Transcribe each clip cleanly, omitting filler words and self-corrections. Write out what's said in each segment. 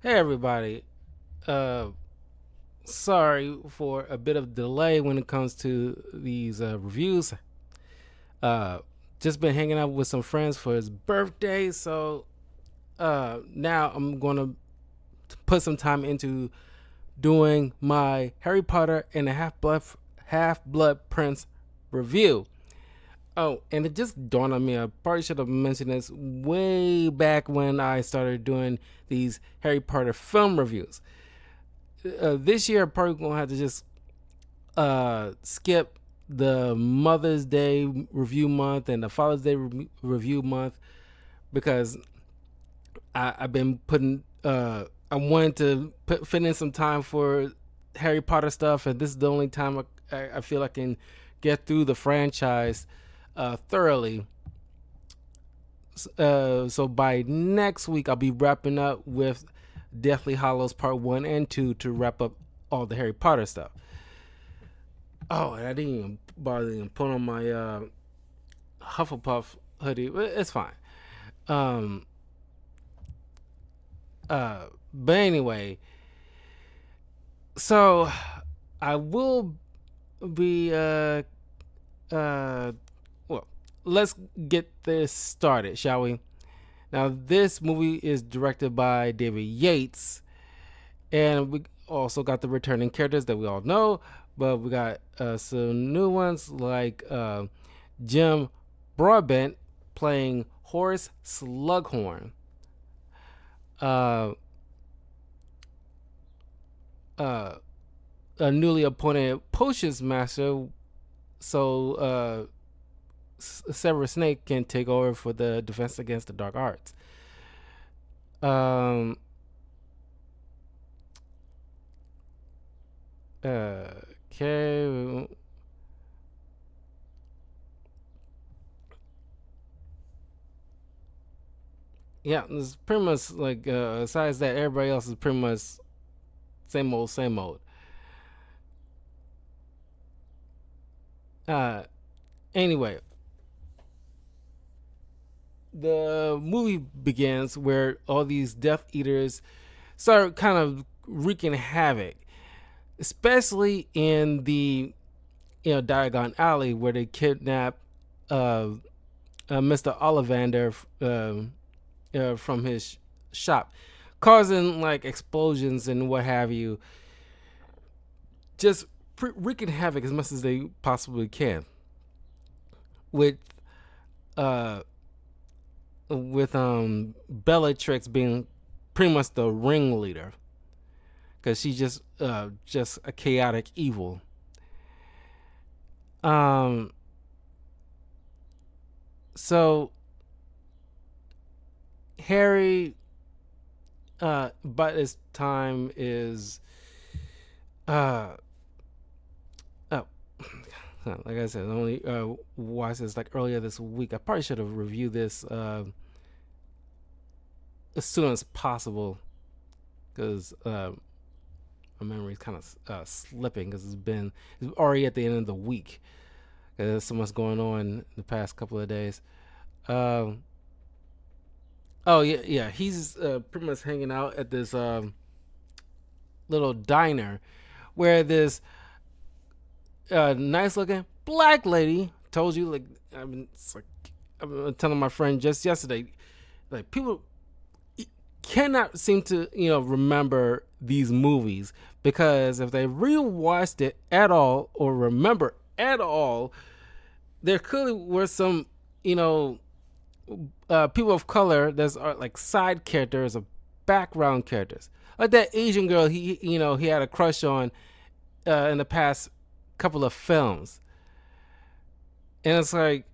Hey everybody. Uh Sorry for a bit of delay when it comes to these reviews. Uh just been hanging out with some friends for his birthday, so now I'm going to put some time into doing my Harry Potter and the Half Blood Prince review. Oh, and it just dawned on me. I probably should have mentioned this way back when I started doing these Harry Potter film reviews. This year, I'm probably gonna have to just skip the Mother's Day review month and the Father's Day review month because I've been putting. I wanted to fit in some time for Harry Potter stuff, and this is the only time I feel I can get through the franchise thoroughly. So by next week, I'll be wrapping up with Deathly Hollows Part 1 and 2 to wrap up all the Harry Potter stuff. Oh, and I didn't even bother to put on my Hufflepuff hoodie. It's fine. Um, but anyway, so I will be well, let's get this started, shall we? Now, this movie is directed by David Yates, and we also got the returning characters that we all know, but we got some new ones like Jim Broadbent playing Horace Slughorn. Uh, uh, a newly appointed potions master, so Severus Snape can take over for the Defense Against the Dark Arts. Um, okay. Yeah, it's pretty much like besides that, everybody else is pretty much same old, same old. Uh, anyway, the movie begins where all these Death Eaters start kind of wreaking havoc, especially in the Diagon Alley where they kidnap uh, Mr. Ollivander from his shop, causing like explosions and what have you, just wreaking havoc as much as they possibly can. With uh, Bellatrix being pretty much the ringleader, because she's just a chaotic evil. Um, so Harry, by this time is oh, like I said, I only watched this like earlier this week. I probably should have reviewed this as soon as possible because my memory is kind of slipping because it's already at the end of the week. There's so much going on in the past couple of days. Um, oh yeah. He's pretty much hanging out at this little diner where this nice looking black lady told you like I've been telling my friend just yesterday, like people cannot seem to remember these movies because if they rewatched it at all or remember at all, there clearly were some you know people of color that are like side characters or background characters, like that Asian girl he had a crush on in the past couple of films, and it's like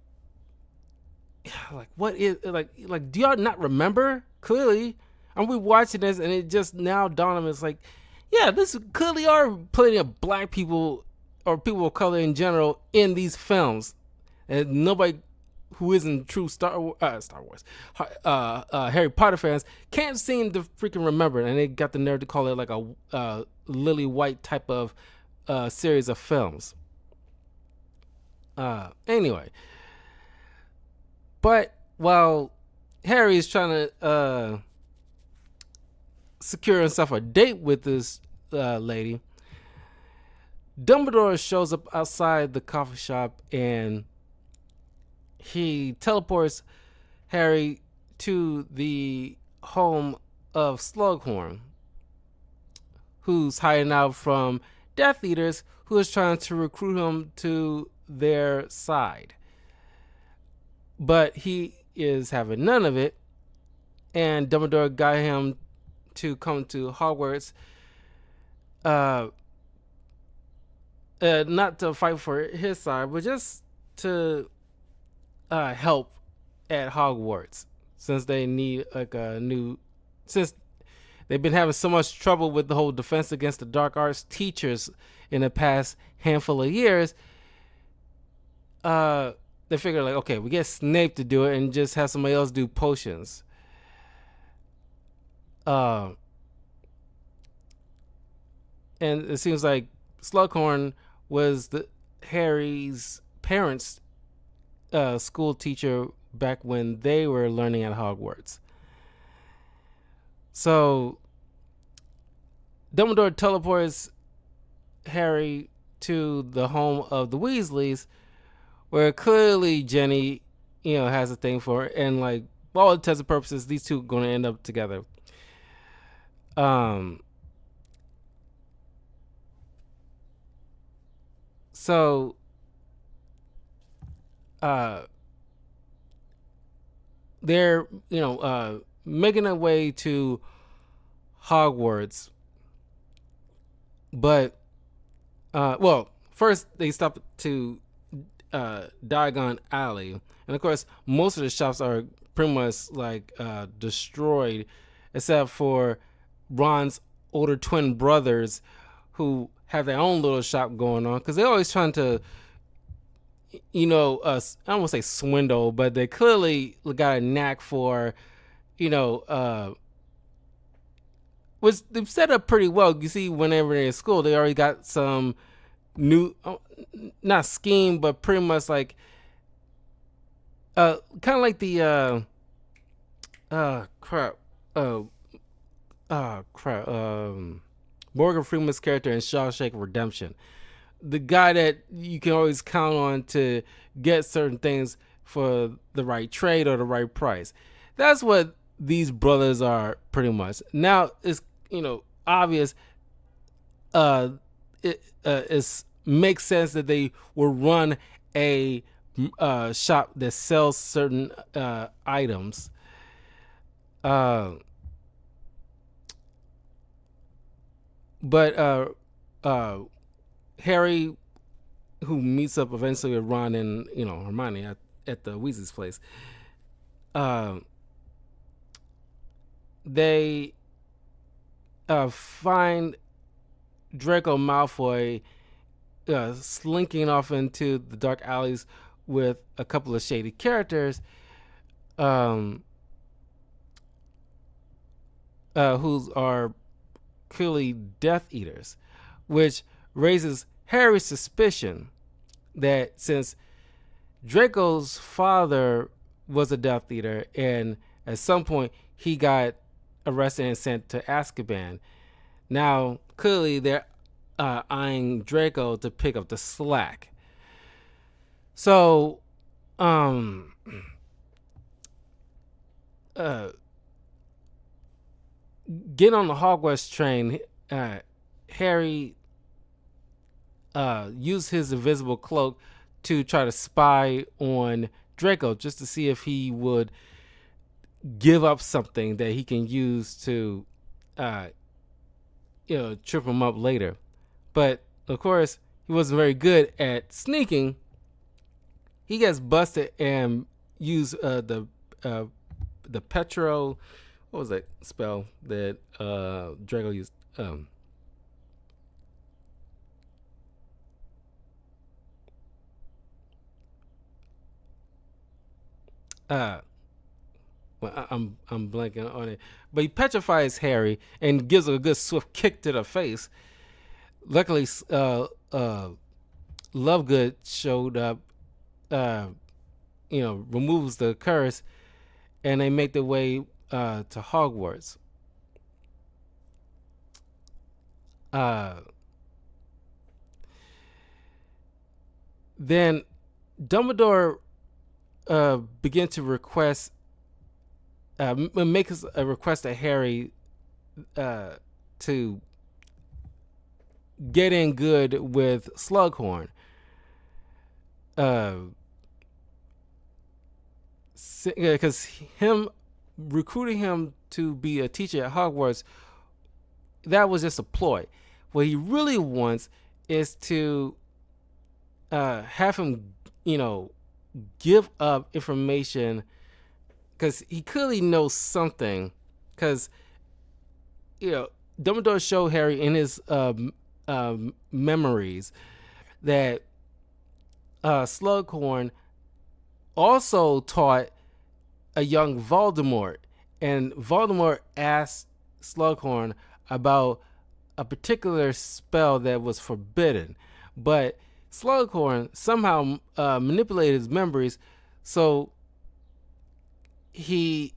what is like do y'all not remember? Clearly, and we watching this, and it just now dawned on me. It's like, yeah, this clearly are plenty of black people or people of color in general in these films, and nobody who isn't true Star Wars, Harry Potter fans can't seem to freaking remember it, and they got the nerve to call it like a Lily White type of series of films. Anyway, but while Harry is trying to secure himself a date with this lady, Dumbledore shows up outside the coffee shop and he teleports Harry to the home of Slughorn, who's hiding out from Death Eaters who is trying to recruit him to their side. But he is having none of it, and Dumbledore got him to come to Hogwarts, not to fight for his side, but just to help at Hogwarts, since they need like a new, since they've been having so much trouble with the whole Defense Against the Dark Arts teachers in the past handful of years. They figure like, okay, we get Snape to do it and just have somebody else do potions. And it seems like Slughorn was Harry's parents' school teacher back when they were learning at Hogwarts. So Dumbledore teleports Harry to the home of the Weasleys, where clearly Jenny, has a thing for it, and like all intents and purposes, these two are going to end up together. So they're making their way to Hogwarts, but first they stop to Diagon Alley, and of course most of the shops are pretty much like destroyed, except for Ron's older twin brothers, who have their own little shop going on, because they're always trying to I don't want to say swindle, but they clearly got a knack for which they've set up pretty well. You see, whenever they're in school, they already got some new, not scheme, but pretty much like, kind of like the, Morgan Freeman's character in Shawshank Redemption. The guy that you can always count on to get certain things for the right trade or the right price. That's what these brothers are pretty much. Now it's obvious. It makes sense that they will run a shop that sells certain items. But Harry, who meets up eventually with Ron and Hermione at the Weasley's place, they find Draco Malfoy slinking off into the dark alleys with a couple of shady characters, who are clearly Death Eaters, which raises Harry's suspicion that since Draco's father was a Death Eater and at some point he got arrested and sent to Azkaban, now clearly they're eyeing Draco to pick up the slack. So getting on the Hogwarts train, Harry used his invisible cloak to try to spy on Draco, just to see if he would give up something that he can use to trip him up later. But of course he wasn't very good at sneaking. He gets busted and used the Petro, what was that spell that Draco used? Well, I'm blanking on it, but he petrifies Harry and gives a good swift kick to the face. Luckily, Lovegood showed up, removes the curse, and they make their way to Hogwarts. Uh, then Dumbledore began to request, makes a request to Harry to get in good with Slughorn. Because him recruiting him to be a teacher at Hogwarts, that was just a ploy. What he really wants is to have him, give up information, because he clearly knows something. Because Dumbledore showed Harry in his memories that Slughorn also taught a young Voldemort, and Voldemort asked Slughorn about a particular spell that was forbidden, but Slughorn somehow manipulated his memories so he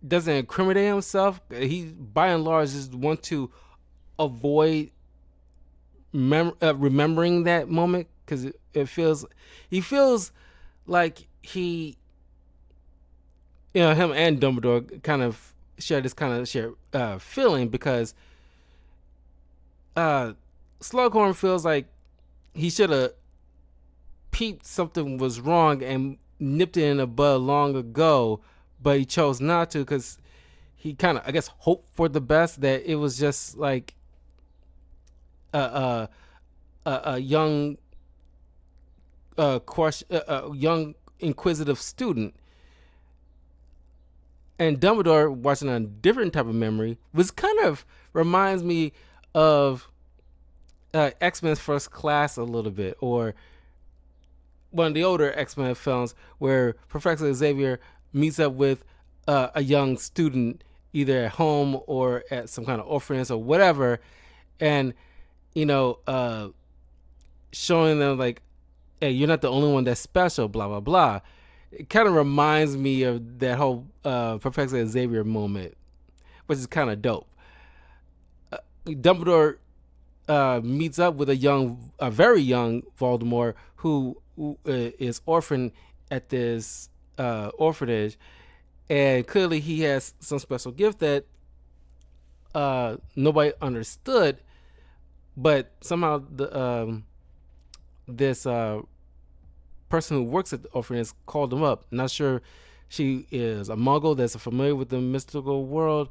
doesn't incriminate himself. He, by and large, just want to avoid remembering that moment, because he feels like him and Dumbledore kind of share this kind of feeling, because Slughorn feels like he should have peeped something was wrong and nipped it in the bud long ago, but he chose not to, because he kind of, I guess, hoped for the best, that it was just like a young young inquisitive student. And Dumbledore, watching a different type of memory, was kind of reminds me of X-Men First Class a little bit, or one of the older X-Men films where Professor Xavier meets up with a young student, either at home or at some kind of orphanage or whatever, and showing them like, hey, you're not the only one that's special, blah blah blah. It kind of reminds me of that whole Professor Xavier moment, which is kind of dope. Dumbledore meets up with a very young Voldemort who is orphaned at this orphanage, and clearly he has some special gift that nobody understood, but somehow this person who works at the orphanage called him up. Not sure she is a Muggle that's familiar with the mystical world,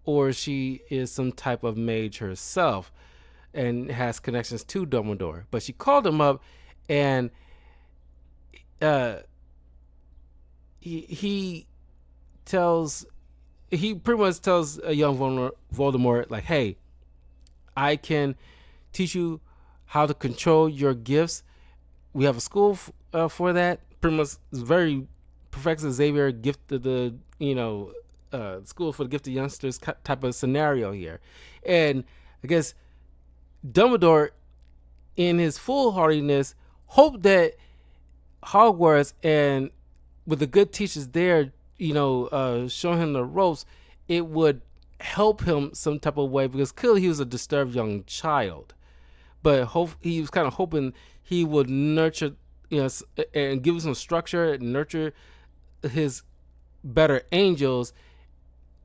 or she is some type of mage herself and has connections to Dumbledore. But she called him up, and he pretty much tells a young Voldemort like, hey, I can teach you how to control your gifts. We have a school for that. Pretty much, it's very Professor Xavier gifted the school for the gifted youngsters type of scenario here. And I guess Dumbledore, in his foolhardiness, hoped that Hogwarts, and with the good teachers there, showing him the ropes, it would help him some type of way, because clearly he was a disturbed young child. But he was kind of hoping he would nurture, and give him some structure, and nurture his better angels,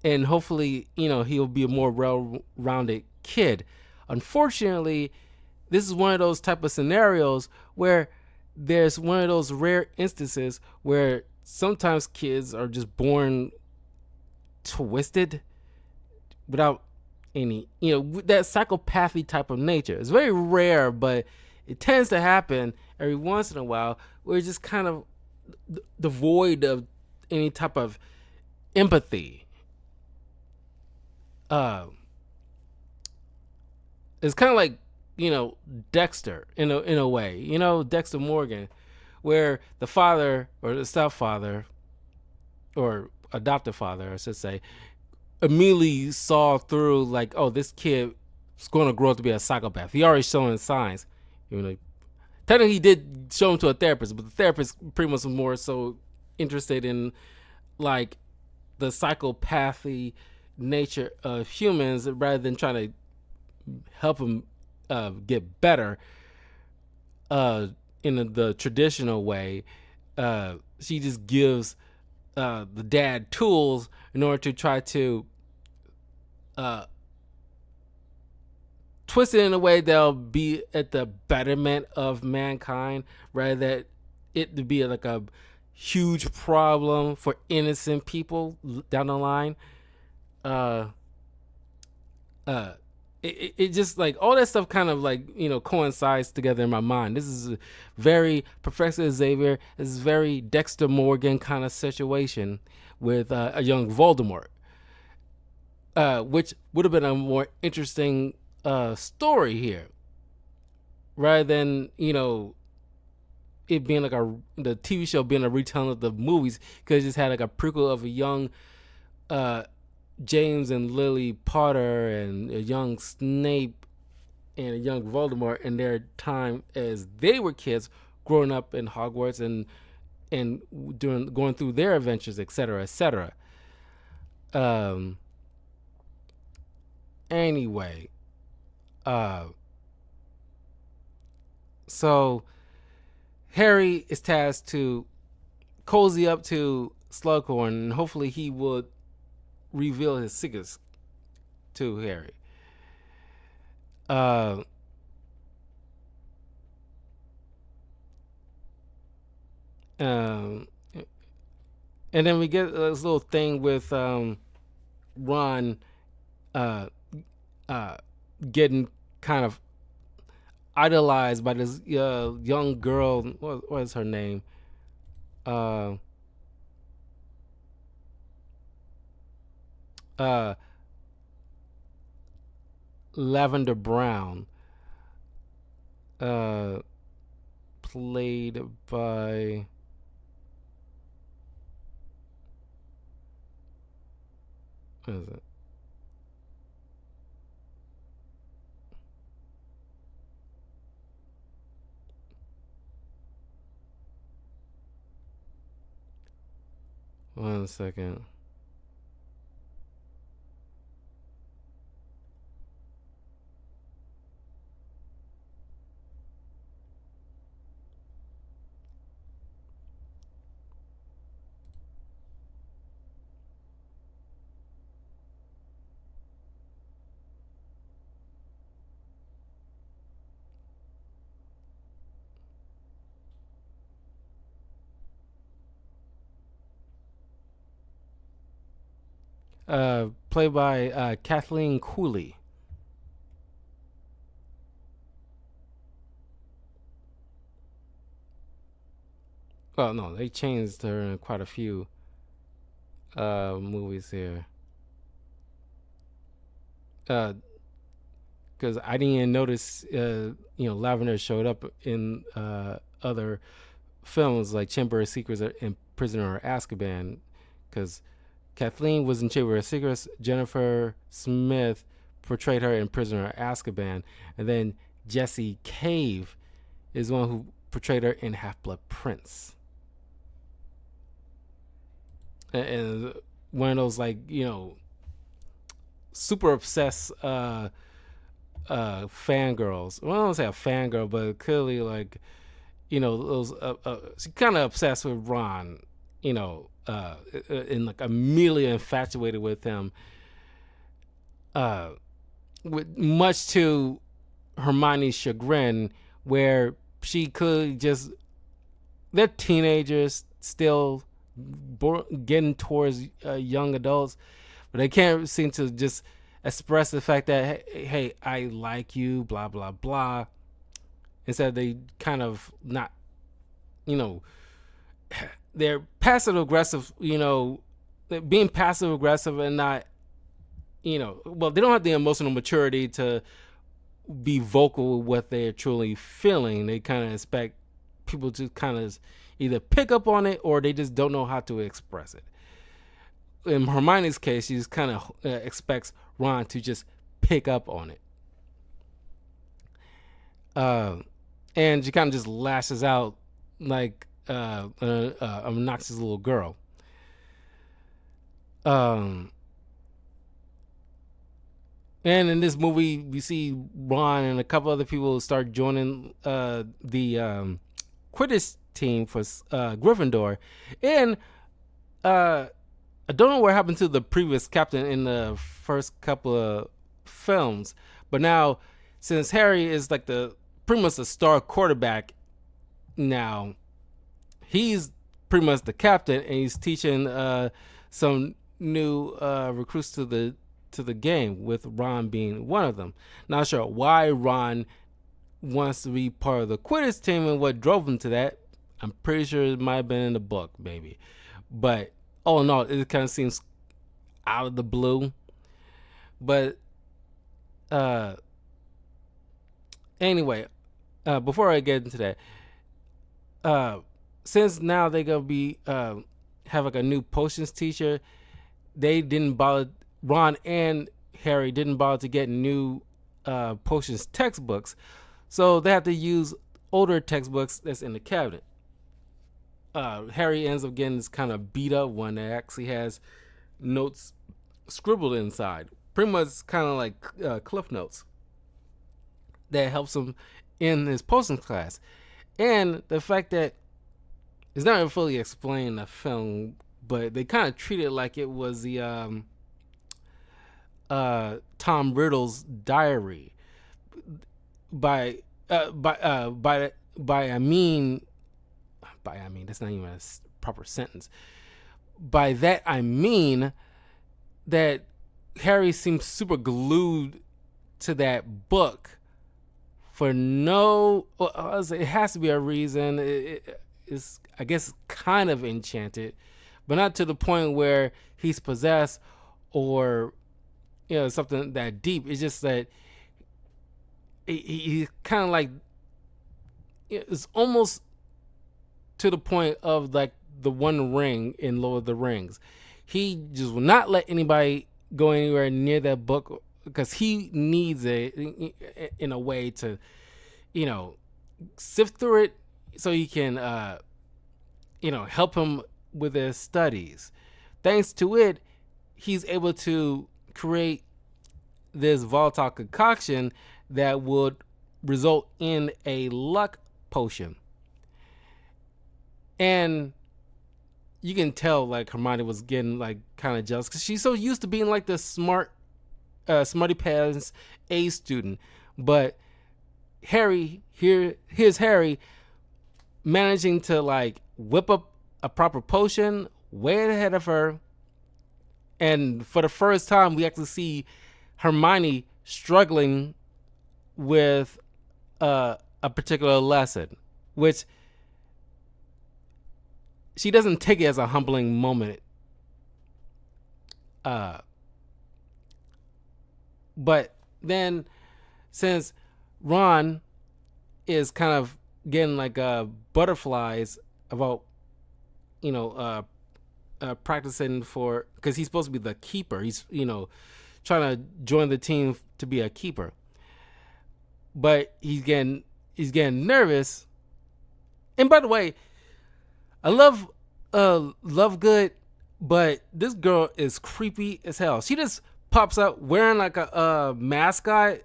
and hopefully, he'll be a more well-rounded kid. Unfortunately, this is one of those type of scenarios where there's one of those rare instances where sometimes kids are just born twisted without any, that psychopathy type of nature. It's very rare, but it tends to happen every once in a while, where it's just kind of devoid of any type of empathy. It's kind of like, Dexter in a way, Dexter Morgan, where the father or the stepfather or adoptive father, I should say, immediately saw through, like, oh, this kid is going to grow up to be a psychopath. He already showing signs. Technically, he did show him to a therapist, but the therapist pretty much was more so interested in, like, the psychopathy nature of humans rather than trying to help him get better uh, in the traditional way. She just gives the dad tools in order to try to uh, twist it in a way that'll be at the betterment of mankind, rather than it to be like a huge problem for innocent people down the line. Uh, uh, it just like all that stuff kind of like coincides together in my mind. This is a very Professor Xavier. This is very Dexter Morgan kind of situation with a young Voldemort, which would have been a more interesting story here, rather than it being like the TV show being a retelling of the movies, because it just had like a prequel of a young uh, James and Lily Potter and a young Snape and a young Voldemort in their time as they were kids growing up in Hogwarts and going through their adventures, etc., etc. Um. Anyway, uh, so Harry is tasked to cozy up to Slughorn, and hopefully he would reveal his secrets to Harry. Uh, um, and then we get this little thing with Ron uh, uh, getting kind of idolized by this young girl. What is her name? Uh, uh, Lavender Brown, uh, played by what is it? One second. Played by Kathleen Cooley. Well, no, they changed her in quite a few movies here. Because I didn't even notice, Lavender showed up in other films like Chamber of Secrets and Prisoner of Azkaban. Because Kathleen was in Chamber of Secrets. Jennifer Smith portrayed her in Prisoner of Azkaban, and then Jessie Cave is the one who portrayed her in Half Blood Prince. And one of those like super obsessed fangirls. Well, I don't say a fangirl, but clearly like those she's kind of obsessed with Ron. And like immediately infatuated with him. With much to Hermione's chagrin, where she could just they're teenagers still getting towards young adults, but they can't seem to just express the fact that hey, I like you, blah blah blah. Instead, they kind of not, you know, they're passive aggressive. They're being passive aggressive and not, well, they don't have the emotional maturity to be vocal with what they're truly feeling. They kind of expect people to kind of either pick up on it or they just don't know how to express it. In Hermione's case, she just kind of expects Ron to just pick up on it. And she kind of just lashes out like an obnoxious little girl. Um, And in this movie, we see Ron and a couple other people start joining the Quidditch team for Gryffindor. And I don't know what happened to the previous captain in the first couple of films, but now since Harry is like the pretty much the star quarterback now, he's pretty much the captain, and he's teaching some new recruits to the game, with Ron being one of them. Not sure why Ron wants to be part of the Quidditch team and what drove him to that. I'm pretty sure it might have been in the book, maybe. But oh no, it kind of seems out of the blue. But anyway, before I get into that, since now they're gonna be have like a new potions teacher, they didn't bother. Ron and Harry didn't bother to get new potions textbooks, so they have to use older textbooks that's in the cabinet. Harry ends up getting this kind of beat up one that actually has notes scribbled inside, pretty much kind of like cliff notes that helps him in his potions class. And the fact that it's not really fully explained in the film, but they kind of treat it like it was the Tom Riddle's diary. By I mean that's not even a proper sentence. By that I mean that Harry seems super glued to that book for no. Well, it has to be a reason. It's, I guess, kind of enchanted, but not to the point where he's possessed or something that deep. It's just that he kind of like, it's almost to the point of like the One Ring in Lord of the Rings. He just will not let anybody go anywhere near that book because he needs it in a way to, sift through it so he can, help him with his studies. Thanks to it, he's able to create this volatile concoction that would result in a luck potion. And you can tell like Hermione was getting like kind of jealous because she's so used to being like the smarty pants A student. But here's Harry managing to like whip up a proper potion way ahead of her. And for the first time, we actually see Hermione struggling with a particular lesson, which she doesn't take it as a humbling moment. But then, since Ron is kind of getting like butterflies about, practicing for, because he's supposed to be the keeper. He's, trying to join the team to be a keeper. But he's getting nervous. And by the way, I love Lovegood, but this girl is creepy as hell. She just pops out wearing like a mascot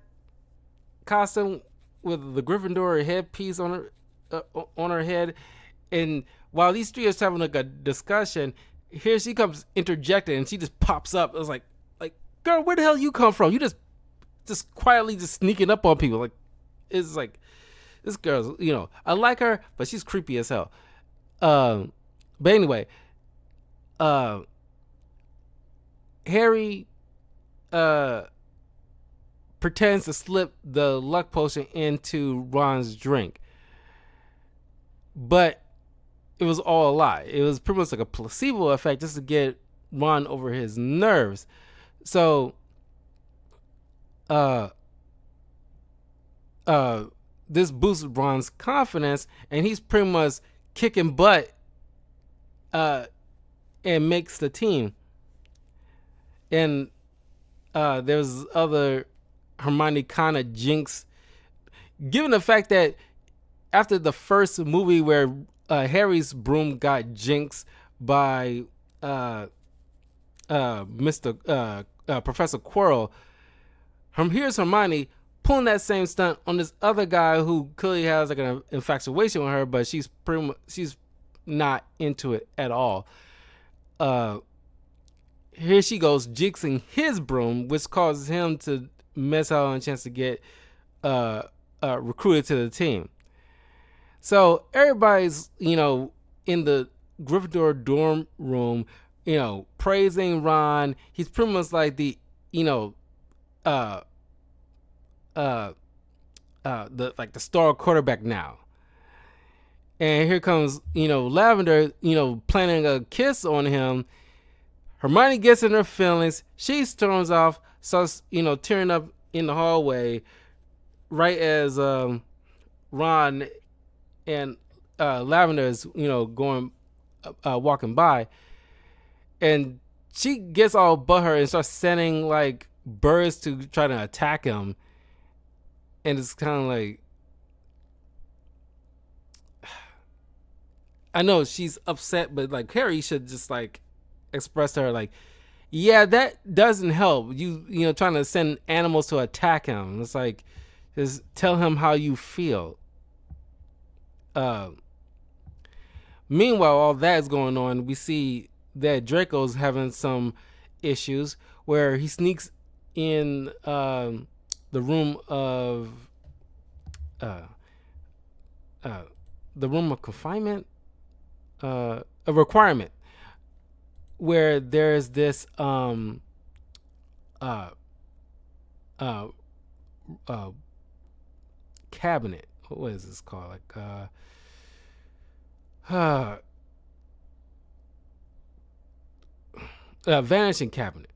costume with the Gryffindor headpiece on her head, and while these three are having like a discussion, here she comes interjecting, and she just pops up. I was like, girl, where the hell you come from? You just quietly just sneaking up on people. Like, it's like, this girl's, I like her, but she's creepy as hell. But anyway, Harry pretends to slip the luck potion into Ron's drink, but it was all a lie. It was pretty much like a placebo effect just to get Ron over his nerves. So, this boosts Ron's confidence, and he's pretty much kicking butt, and makes the team. And there's other Hermione kind of jinx, given the fact that after the first movie where Harry's broom got jinxed by Mr. Professor Quirrell, Here's Hermione pulling that same stunt on this other guy who clearly has like an infatuation with her, but she's not into it at all. Uh, Here she goes jinxing his broom, which causes him to miss out on a chance to get recruited to the team. So everybody's, in the Gryffindor dorm room, praising Ron. He's pretty much like the, uh, the star quarterback now. And here comes, Lavender, planning a kiss on him. Hermione gets in her feelings. She storms off, starts, tearing up in the hallway, right as Ron and Lavender is, going, walking by, and she gets all butthurt and starts sending like birds to try to attack him, and it's kind of like, I know she's upset, but like Harry should just like express to her like, yeah, that doesn't help. You trying to send animals to attack him. It's like, just tell him how you feel. Meanwhile, all that is going on, we see that Draco's having some issues where he sneaks in the room of confinement, a requirement, where there's this cabinet. What is this called? Like vanishing cabinet,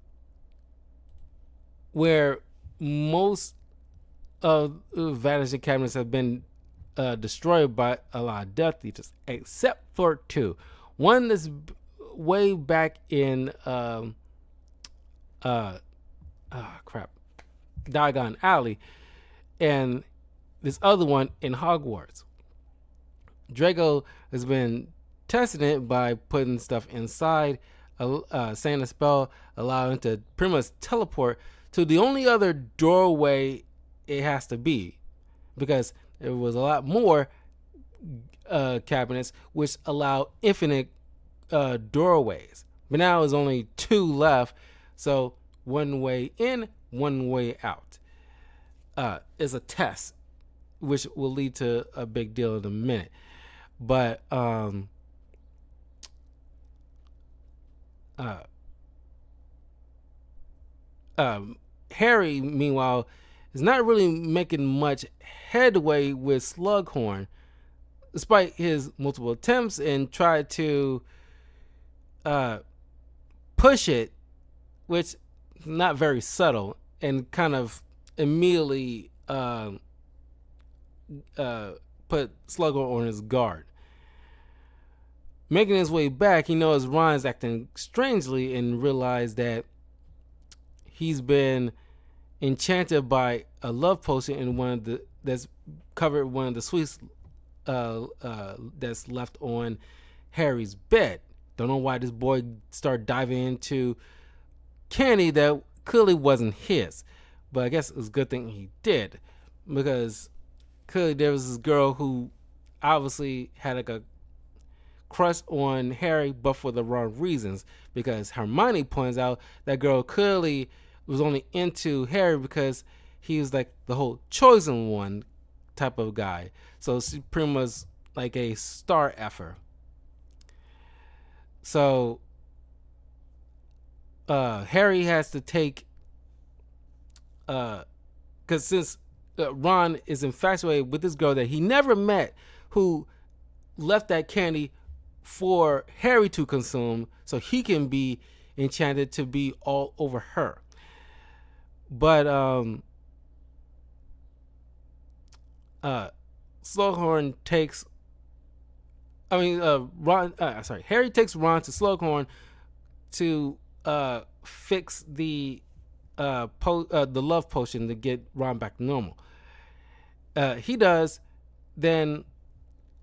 where most of vanishing cabinets have been destroyed by a lot of Death Eaters, except for two. One is way back in Diagon Alley, and this other one in Hogwarts. Draco has been testing it by putting stuff inside, saying a spell, allowing it to pretty much teleport to the only other doorway it has to be, because there was a lot more cabinets which allow infinite doorways, but now there's only two left, so one way in, one way out. Is a test, which will lead to a big deal in a minute. But Harry, meanwhile, is not really making much headway with Slughorn, despite his multiple attempts, and tried to push it, which is not very subtle, and kind of immediately put Slughorn on his guard. Making his way back, he knows Ron's acting strangely and realized that he's been enchanted by a love potion in that's covered one of the sweets that's left on Harry's bed. Don't know why this boy started diving into candy that clearly wasn't his, but I guess it was a good thing he did, because clearly there was this girl who obviously had like a crush on Harry, but for the wrong reasons, because Hermione points out that girl clearly was only into Harry because he was like the whole chosen one type of guy. So she pretty much like a star effer. So Harry has to take, because since Ron is infatuated with this girl that he never met, who left that candy for Harry to consume so he can be enchanted to be all over her. But Slughorn takes, Harry takes Ron to Slughorn to fix the love potion to get Ron back to normal. He does. Then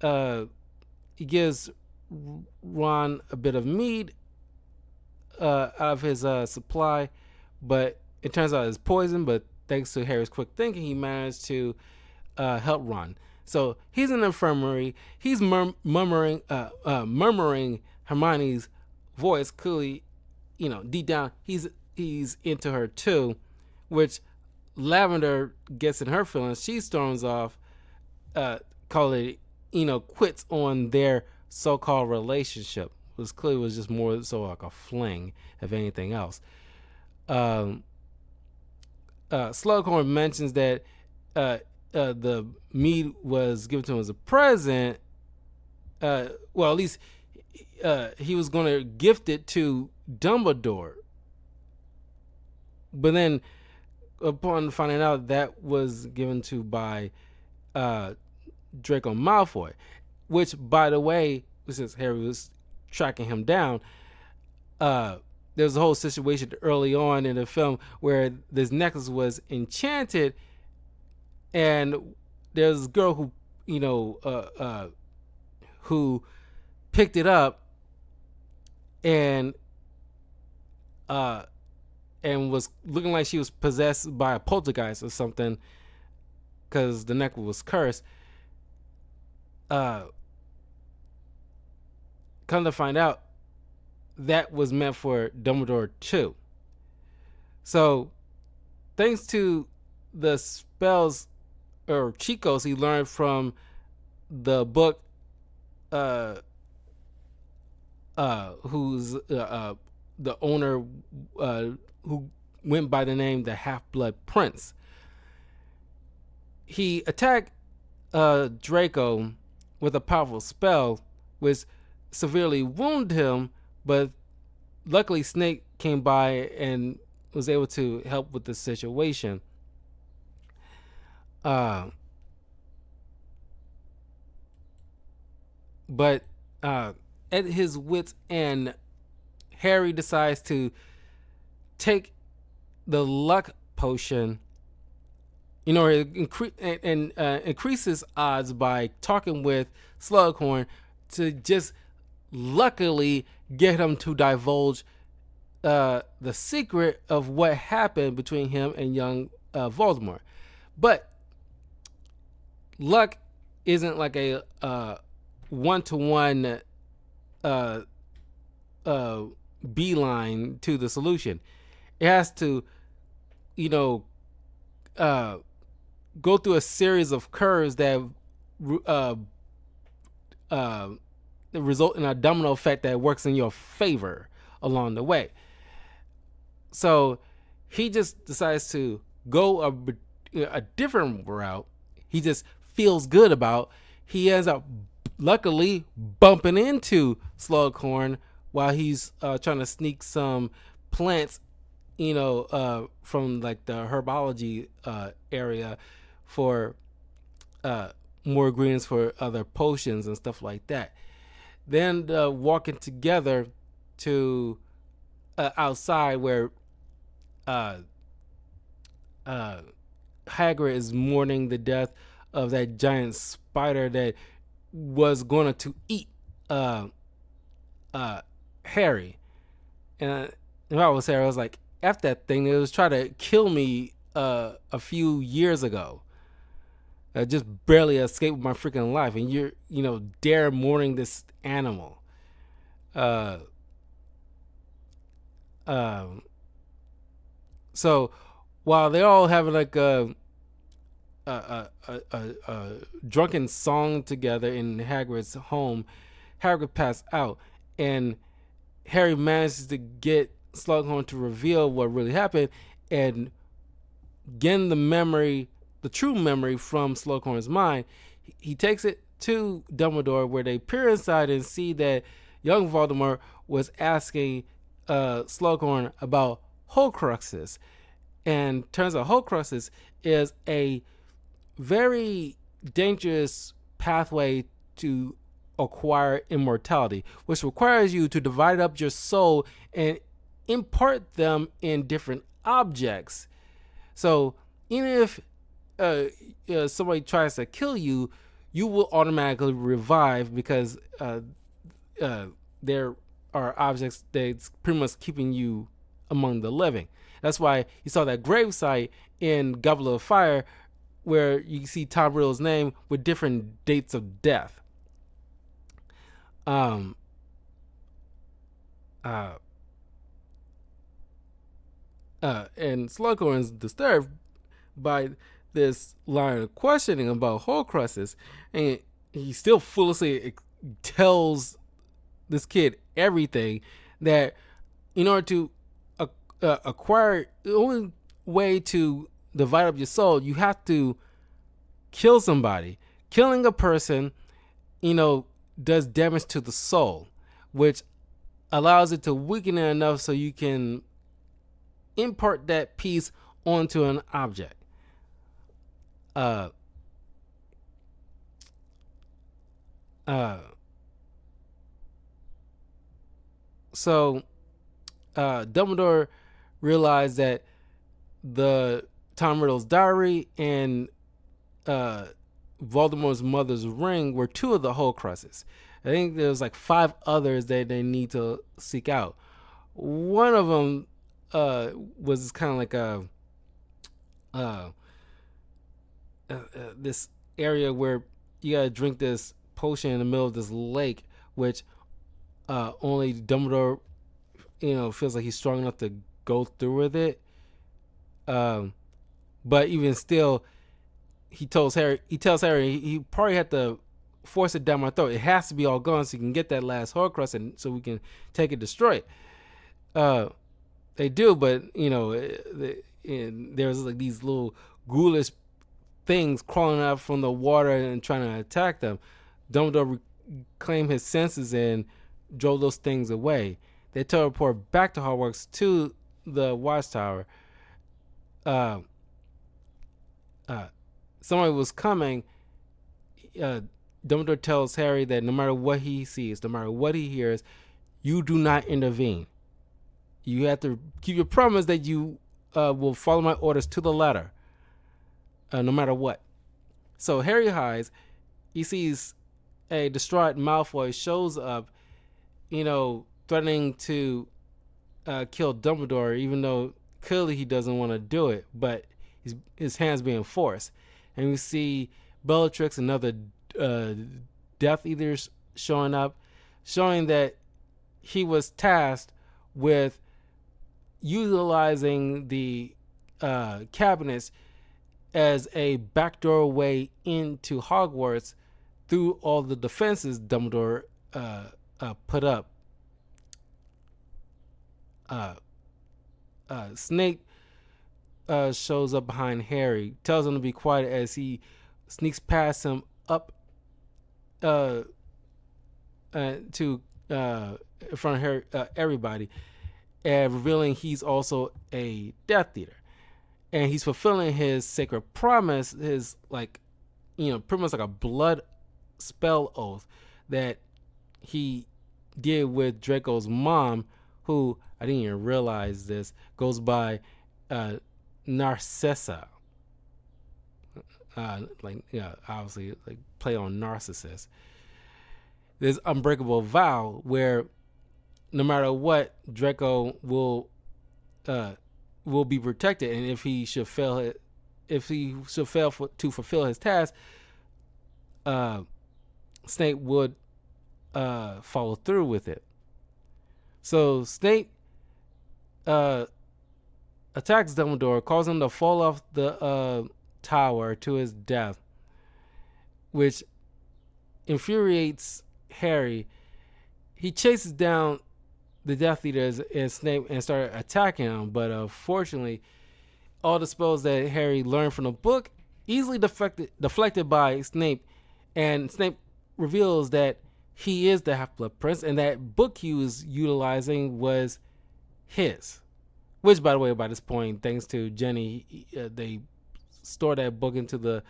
he gives Ron a bit of mead out of his supply, but it turns out it's poison. But thanks to Harry's quick thinking, he managed to help Ron. So he's in the infirmary. He's murmuring Hermione's voice. Clearly, deep down, he's into her too, which Lavender gets in her feelings. She storms off, call it, quits on their so-called relationship. It was clearly was just more so like a fling, if anything else. Slughorn mentions that the mead was given to him as a present. Well, at least he was going to gift it to Dumbledore. But then, upon finding out that was given to by Draco Malfoy, which, by the way, since Harry was tracking him down, there's a whole situation early on in the film where this necklace was enchanted, and there's a girl who picked it up and was looking like she was possessed by a poltergeist or something, because the necklace was cursed. Come to find out, that was meant for Dumbledore too. So, thanks to the spells or cheat codes he learned from the book, who's the owner, who went by the name the Half-Blood Prince, he attacked Draco with a powerful spell, which severely wounded him, but luckily Snape came by and was able to help with the situation. But at his wit's end, Harry decides to take the luck potion, increases odds by talking with Slughorn to just luckily get him to divulge the secret of what happened between him and young Voldemort. But luck isn't like a one-to-one beeline to the solution. It has to, go through a series of curves that result in a domino effect that works in your favor along the way. So he just decides to go a different route. He just feels good about. He ends up luckily bumping into Slughorn while he's trying to sneak some plants, from like the herbology area for more ingredients for other potions and stuff like that. Then walking together to outside where Hagrid is mourning the death of that giant spider that was going to eat Harry. And if I was Harry, I was like, F that thing. It was trying to kill me a few years ago. I just barely escaped my freaking life, and you're, dare mourning this animal. So while they're all having like a drunken song together in Hagrid's home, Hagrid passed out, and Harry manages to get Slughorn to reveal what really happened and gain the true memory from Slughorn's mind. He takes it to Dumbledore, where they peer inside and see that young Voldemort was asking Slughorn about Horcruxes, and turns out Horcruxes is a very dangerous pathway to acquire immortality, which requires you to divide up your soul and impart them in different objects. So even if somebody tries to kill you, you will automatically revive, because there are objects that's pretty much keeping you among the living. That's why you saw that gravesite in Goblet of Fire, where you see Tom Riddle's name with different dates of death. Um, uh, and Slughorn is disturbed by this line of questioning about Horcruxes, and he still foolishly tells this kid everything, that in order to acquire, the only way to divide up your soul, you have to kill somebody. Killing a person, does damage to the soul, which allows it to weaken it enough so you can impart that piece onto an object. Uh, so Dumbledore realized that the Tom Riddle's diary and Voldemort's mother's ring were two of the Horcruxes. I think there's like 5 others that they need to seek out. One of them was kind of like this area where you gotta drink this potion in the middle of this lake, which only Dumbledore, feels like he's strong enough to go through with it. But even still, he tells Harry he probably had to force it down my throat. It has to be all gone so you can get that last Horcrux, and so we can take it, destroy it. They do, but there's like these little ghoulish things crawling out from the water and trying to attack them. Dumbledore reclaimed his senses and drove those things away. They teleport back to Hogwarts to the Watchtower. Somebody was coming. Dumbledore tells Harry that no matter what he sees, no matter what he hears, you do not intervene. You have to keep your promise that you will follow my orders to the letter, no matter what. So Harry hides. He sees a distraught Malfoy shows up, threatening to kill Dumbledore, even though clearly he doesn't want to do it, but his hands being forced. And we see Bellatrix and other Death Eaters showing up, showing that he was tasked with utilizing the cabinets as a backdoor way into Hogwarts through all the defenses Dumbledore put up. Snape shows up behind Harry, tells him to be quiet as he sneaks past him up to in front of Harry, everybody, and revealing he's also a Death Eater, and he's fulfilling his sacred promise, his pretty much like a blood spell oath that he did with Draco's mom, who I didn't even realize this goes by Narcissa. Obviously, play on narcissist. This unbreakable vow where no matter what, Draco will be protected, and if he should fail to fulfill his task, Snape would follow through with it. So Snape attacks Dumbledore, causing him to fall off the tower to his death, which infuriates Harry. He chases down the Death Eaters and Snape and started attacking him, but unfortunately, all the spells that Harry learned from the book easily deflected by Snape, and Snape reveals that he is the Half-Blood Prince, and that book he was utilizing was his. Which, by the way, by this point, thanks to Jenny, they store that book into the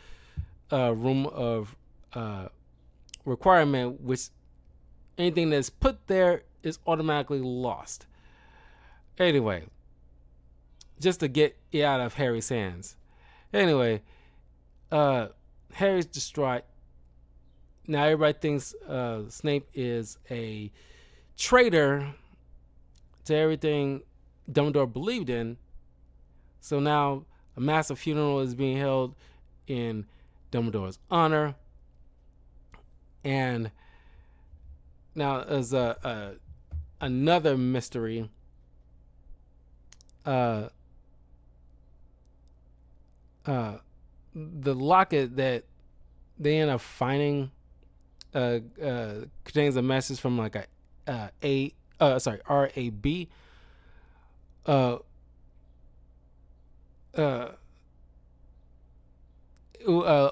room of requirement, which anything that's put there is automatically lost. Anyway, just to get it out of Harry's hands. Anyway, Harry's distraught. Now everybody thinks Snape is a traitor to everything Dumbledore believed in, So now a massive funeral is being held in Dumbledore's honor, and now as another mystery. Uh, the locket that they end up finding contains a message from like RAB. Uh,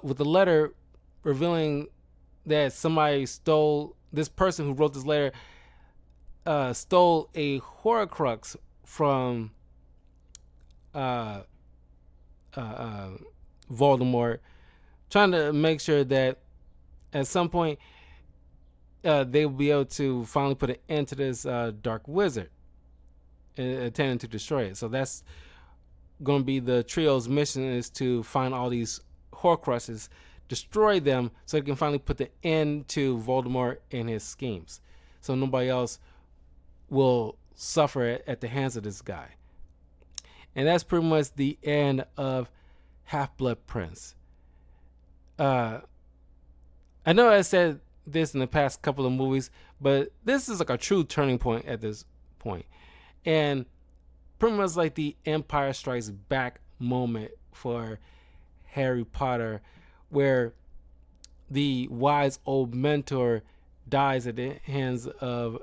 with the letter revealing that somebody stole, this person who wrote this letter stole a Horcrux from Voldemort, trying to make sure that at some point they will be able to finally put an end to this dark wizard and intending to destroy it. So that's going to be the trio's mission, is to find all these Horcruxes, destroy them, so they can finally put the end to Voldemort and his schemes, so nobody else will suffer at the hands of this guy. And that's pretty much the end of Half-Blood Prince. I know I said this in the past couple of movies, but this is like a true turning point at this point. And pretty much like the Empire Strikes Back moment for Harry Potter, where the wise old mentor dies at the hands of,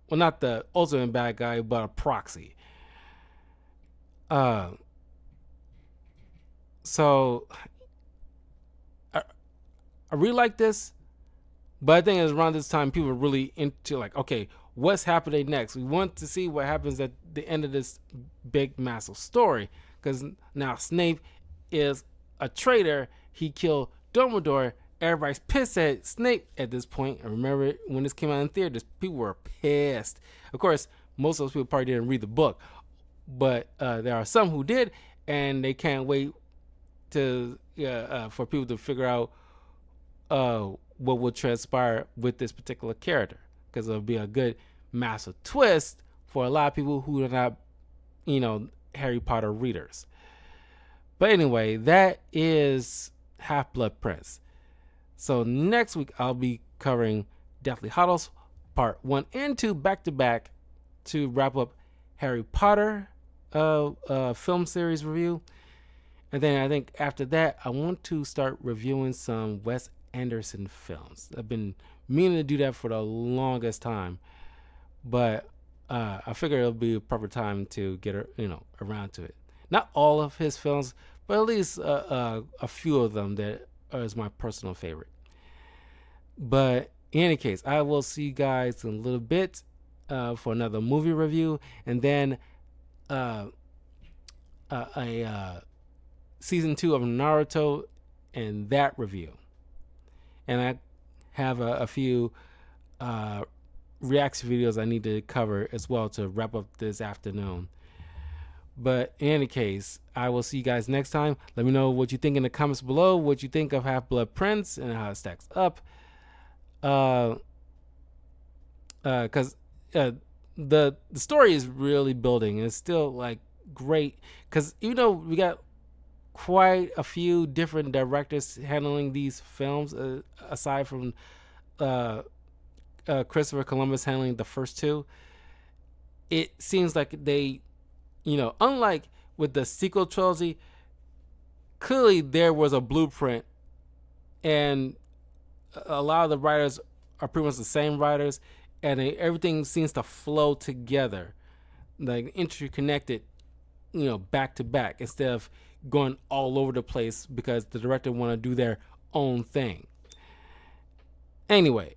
well, not the ultimate bad guy, but a proxy. So I really like this, but I think it's around this time people are really into like, okay, what's happening next? We want to see what happens at the end of this big, massive story, because now Snape is a traitor. He killed Dumbledore. Everybody's pissed at Snape at this point. I remember when this came out in theaters, people were pissed. Of course, most of those people probably didn't read the book, but there are some who did, and they can't wait to for people to figure out what will transpire with this particular character, because it'll be a good massive twist for a lot of people who are not, Harry Potter readers. But anyway, that is Half-Blood Prince. So next week I'll be covering Deathly Hallows Part 1 and 2 back to back to wrap up Harry Potter film series review. And then I think after that, I want to start reviewing some Wes Anderson films. I've been meaning to do that for the longest time, but I figure it'll be a proper time to get around to it. Not all of his films, but at least a few of them that is my personal favorite. But in any case, I will see you guys in a little bit for another movie review, and then a season 2 of Naruto and that review. And I have a few reaction videos I need to cover as well to wrap up this afternoon. But in any case, I will see you guys next time. Let me know what you think in the comments below, what you think of Half-Blood Prince and how it stacks up. Because the story is really building. It's still like great, because even though we got quite a few different directors handling these films, aside from Christopher Columbus handling the first two, it seems like they, unlike with the sequel trilogy, clearly there was a blueprint, and a lot of the writers are pretty much the same writers, and everything seems to flow together, like interconnected, back to back, instead of going all over the place because the director want to do their own thing. Anyway,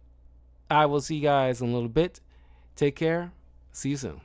I will see you guys in a little bit. Take care. See you soon.